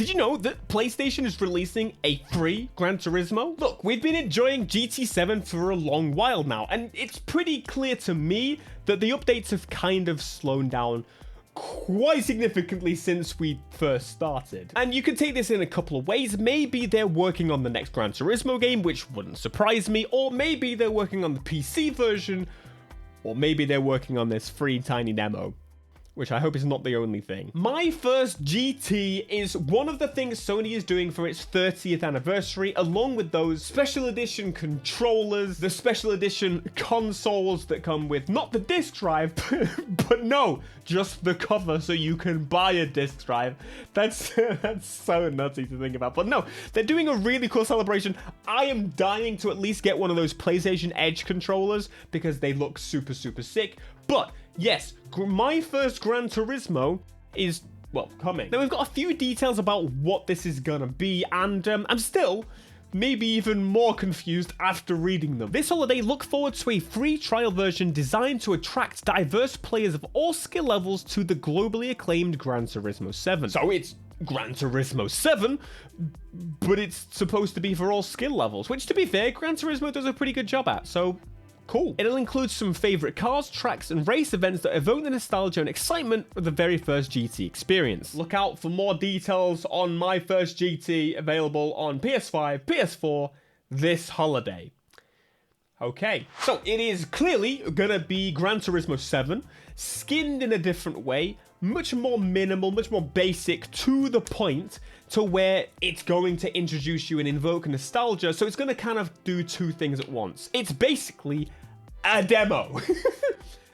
Did you know that PlayStation is releasing a free Gran Turismo? Look, we've been enjoying GT7 for a long while now, and it's pretty clear to me that the updates have kind of slowed down quite significantly since we first started. And you can take this in a couple of ways. Maybe they're working on the next Gran Turismo game, which wouldn't surprise me, or maybe they're working on the PC version, or maybe they're working on this free tiny demo, which I hope is not the only thing. My First GT is one of the things Sony is doing for its 30th anniversary, along with those special edition controllers, the special edition consoles that come with not the disc drive, but no, just the cover so you can buy a disc drive. That's so nutty to think about. But no, they're doing a really cool celebration. I am dying to at least get one of those PlayStation Edge controllers because they look super, super sick. But yes, my first Gran Turismo is, well, coming. Now, we've got a few details about what this is gonna be, and I'm still maybe even more confused after reading them. This holiday, look forward to a free trial version designed to attract diverse players of all skill levels to the globally acclaimed Gran Turismo 7. So it's Gran Turismo 7, but it's supposed to be for all skill levels, which, to be fair, Gran Turismo does a pretty good job at, so cool. It'll include some favorite cars, tracks, and race events that evoke the nostalgia and excitement of the very first GT experience. Look out for more details on My First GT, available on PS5, PS4 this holiday. Okay, so it is clearly gonna be Gran Turismo 7, skinned in a different way, much more minimal, much more basic, to the point, to where it's going to introduce you and invoke nostalgia, so it's going to kind of do two things at once. It's basically a demo.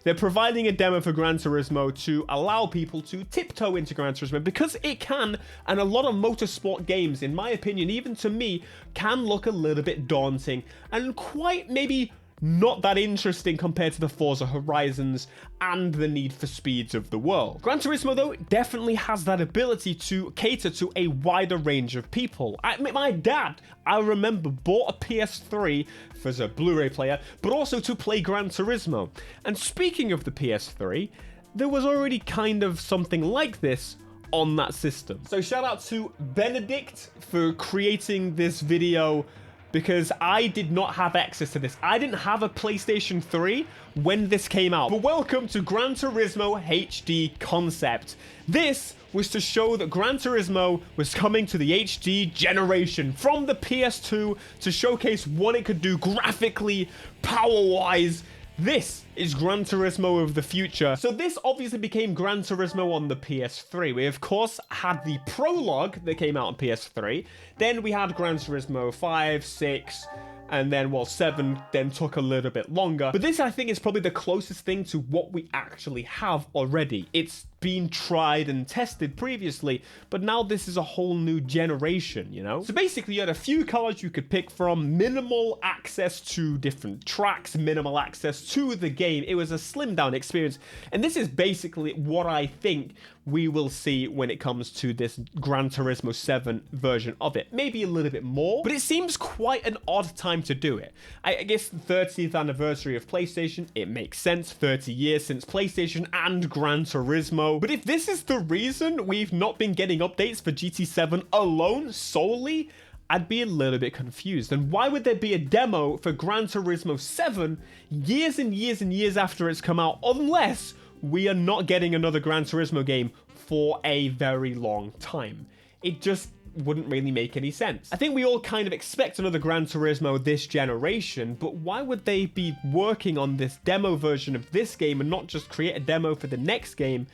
They're providing a demo for Gran Turismo to allow people to tiptoe into Gran Turismo because it can, and a lot of motorsport games, in my opinion, even to me, can look a little bit daunting and quite maybe not that interesting compared to the Forza Horizons and the Need for Speeds of the world. Gran Turismo, though, definitely has that ability to cater to a wider range of people. My dad, I remember, bought a PS3 as a Blu-ray player, but also to play Gran Turismo. And speaking of the PS3, there was already kind of something like this on that system. So shout out to Benedict for creating this video, because I did not have access to this. I didn't have a PlayStation 3 when this came out. But welcome to Gran Turismo HD Concept. This was to show that Gran Turismo was coming to the HD generation from the PS2 to showcase what it could do graphically, power-wise. This is Gran Turismo of the future. So this obviously became Gran Turismo on the PS3. We, of course, had the prologue that came out on PS3. Then we had Gran Turismo 5, 6, and then, well, 7 then took a little bit longer. But this, I think, is probably the closest thing to what we actually have already. It's been tried and tested previously, but now this is a whole new generation, you know? So basically, you had a few cars you could pick from, minimal access to different tracks, minimal access to the game. It was a slimmed down experience, and this is basically what I think we will see when it comes to this Gran Turismo 7 version of it. Maybe a little bit more, but it seems quite an odd time to do it. I guess the 30th anniversary of PlayStation, it makes sense, 30 years since PlayStation and Gran Turismo. But if this is the reason we've not been getting updates for GT7 alone, solely, I'd be a little bit confused. And why would there be a demo for Gran Turismo 7 years and years and years after it's come out, unless we are not getting another Gran Turismo game for a very long time? It just wouldn't really make any sense. I think we all kind of expect another Gran Turismo this generation, but why would they be working on this demo version of this game and not just create a demo for the next game?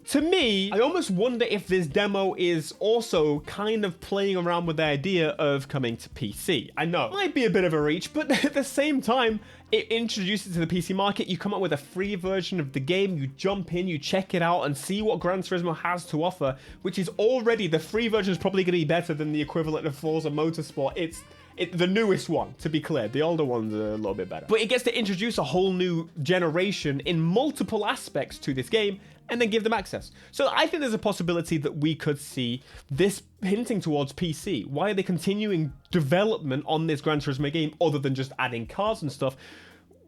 To me, I almost wonder if this demo is also kind of playing around with the idea of coming to PC. I know, it might be a bit of a reach, but at the same time, it introduces it to the PC market. You come up with a free version of the game, you jump in, you check it out, and see what Gran Turismo has to offer, which is already, the free version is probably going to be better than the equivalent of Forza Motorsport. It's the newest one, to be clear. The older one's a little bit better. But it gets to introduce a whole new generation in multiple aspects to this game, and then give them access. So I think there's a possibility that we could see this hinting towards PC. Why are they continuing development on this Gran Turismo game other than just adding cars and stuff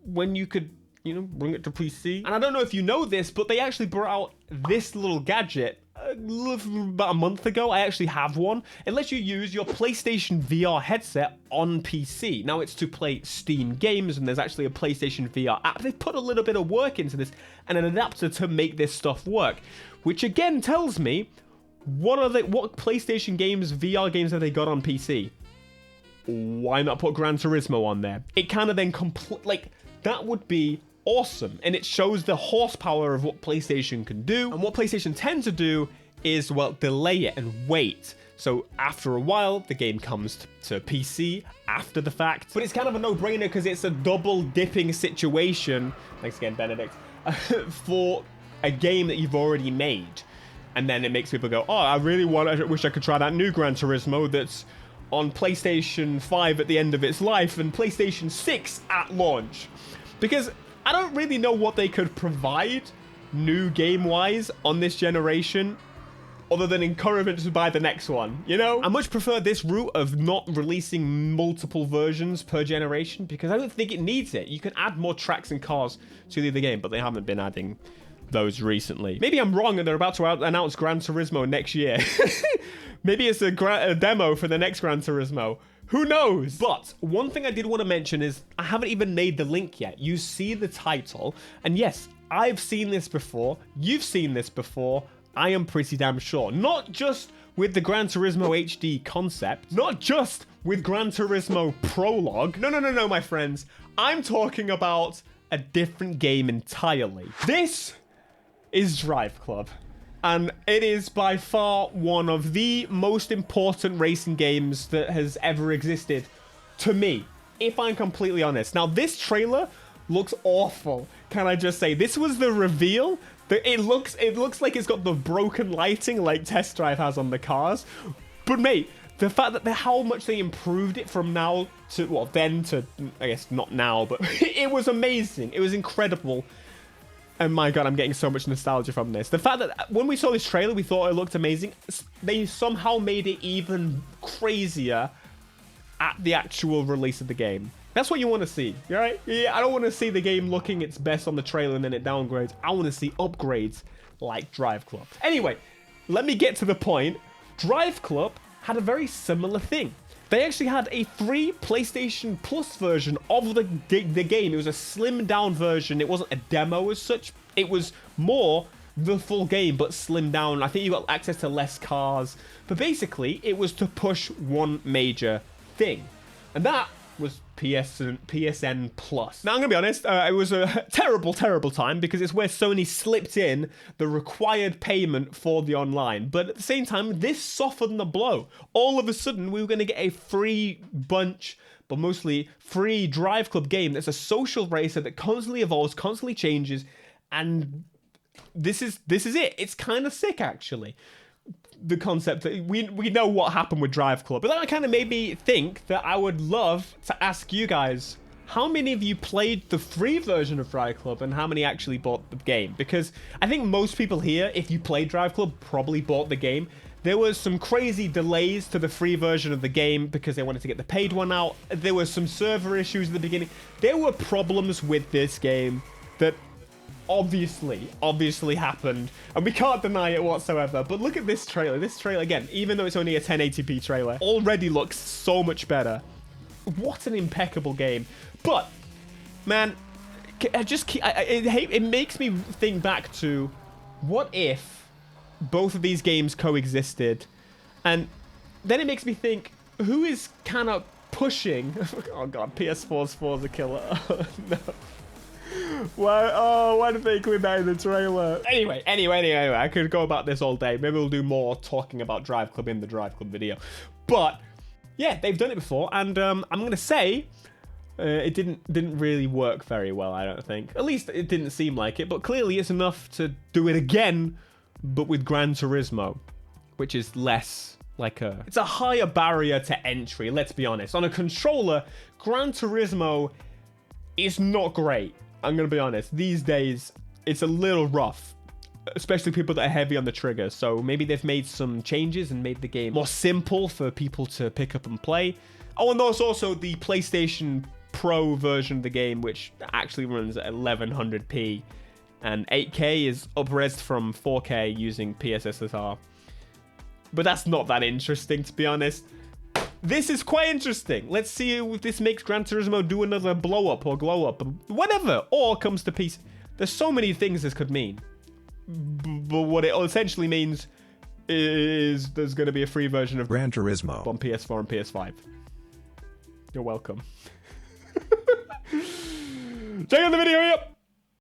when you could, you know, bring it to PC? And I don't know if you know this, but they actually brought out this little gadget about a month ago. I actually have one. It lets you use your PlayStation VR headset on PC. Now it's to play Steam games, and there's actually a PlayStation VR app. They've put a little bit of work into this and an adapter to make this stuff work, which again tells me what PlayStation games, VR games have they got on PC? Why not put Gran Turismo on there? It kind of then that would be awesome, and it shows the horsepower of what PlayStation can do. And what PlayStation tend to do is, well, delay it and wait. So after a while, the game comes to PC after the fact. But it's kind of a no-brainer because it's a double dipping situation. Thanks again, Benedict. For a game that you've already made. And then it makes people go, oh, I wish I could try that new Gran Turismo that's on PlayStation 5 at the end of its life and PlayStation 6 at launch. Because I don't really know what they could provide new game-wise on this generation other than encouragement to buy the next one, you know? I much prefer this route of not releasing multiple versions per generation because I don't think it needs it. You can add more tracks and cars to the game, but they haven't been adding those recently. Maybe I'm wrong and they're about to announce Gran Turismo next year. Maybe it's a demo for the next Gran Turismo. Who knows? But one thing I did want to mention is I haven't even made the link yet. You see the title, and yes, I've seen this before. You've seen this before. I am pretty damn sure. Not just with the Gran Turismo HD concept, not just with Gran Turismo Prologue. No, my friends. I'm talking about a different game entirely. This is Drive Club. And it is by far one of the most important racing games that has ever existed to me, if I'm completely honest. Now, this trailer looks awful. Can I just say, this was the reveal. It looks like it's got the broken lighting like Test Drive has on the cars. But mate, the fact that how much they improved it from now to, well, then to, I guess not now, but it was amazing. It was incredible. And my God, I'm getting so much nostalgia from this. The fact that when we saw this trailer, we thought it looked amazing. They somehow made it even crazier at the actual release of the game. That's what you want to see, right? Yeah, I don't want to see the game looking its best on the trailer and then it downgrades. I want to see upgrades like Drive Club. Anyway, let me get to the point. Drive Club had a very similar thing. They actually had a free PlayStation Plus version of the game. It was a slimmed down version. It wasn't a demo as such. It was more the full game, but slimmed down. I think you got access to less cars. But basically, it was to push one major thing. And that was PSN Plus. Now, I'm going to be honest, it was a terrible, terrible time because it's where Sony slipped in the required payment for the online. But at the same time, this softened the blow. All of a sudden, we were going to get a free bunch, but mostly free Drive Club game that's a social racer that constantly evolves, constantly changes, and this is it. It's kind of sick, actually. The concept that we know what happened with Drive Club, but that kind of made me think that I would love to ask you guys, how many of you played the free version of Drive Club and how many actually bought the game? Because I think most people here, if you played Drive Club, probably bought the game. There was some crazy delays to the free version of the game because they wanted to get the paid one out. There were some server issues at the beginning. There were problems with this game that obviously happened, and we can't deny it whatsoever. But look at this trailer. This trailer, again, even though it's only a 1080p trailer, already looks so much better. What an impeccable game. But man, it makes me think back to what if both of these games coexisted, and then it makes me think, who is kind of pushing oh God, PS4's Forza killer. No. Why did they include that in the trailer? Anyway, I could go about this all day. Maybe we'll do more talking about Drive Club in the Drive Club video. But yeah, they've done it before, and I'm gonna say it didn't really work very well, I don't think. At least it didn't seem like it, but clearly it's enough to do it again, but with Gran Turismo, which is less like it's a higher barrier to entry, let's be honest. On a controller, Gran Turismo is not great. I'm going to be honest. These days, it's a little rough, especially people that are heavy on the trigger. So maybe they've made some changes and made the game more simple for people to pick up and play. Oh, and there's also the PlayStation Pro version of the game, which actually runs at 1100p and 8K is up-resed from 4K using PSSR. But that's not that interesting, to be honest. This is quite interesting. Let's see if this makes Gran Turismo do another blow-up or glow-up, whatever, or comes to peace. There's so many things this could mean. But what it essentially means is there's going to be a free version of Gran Turismo on PS4 and PS5. You're welcome. Check out the video here.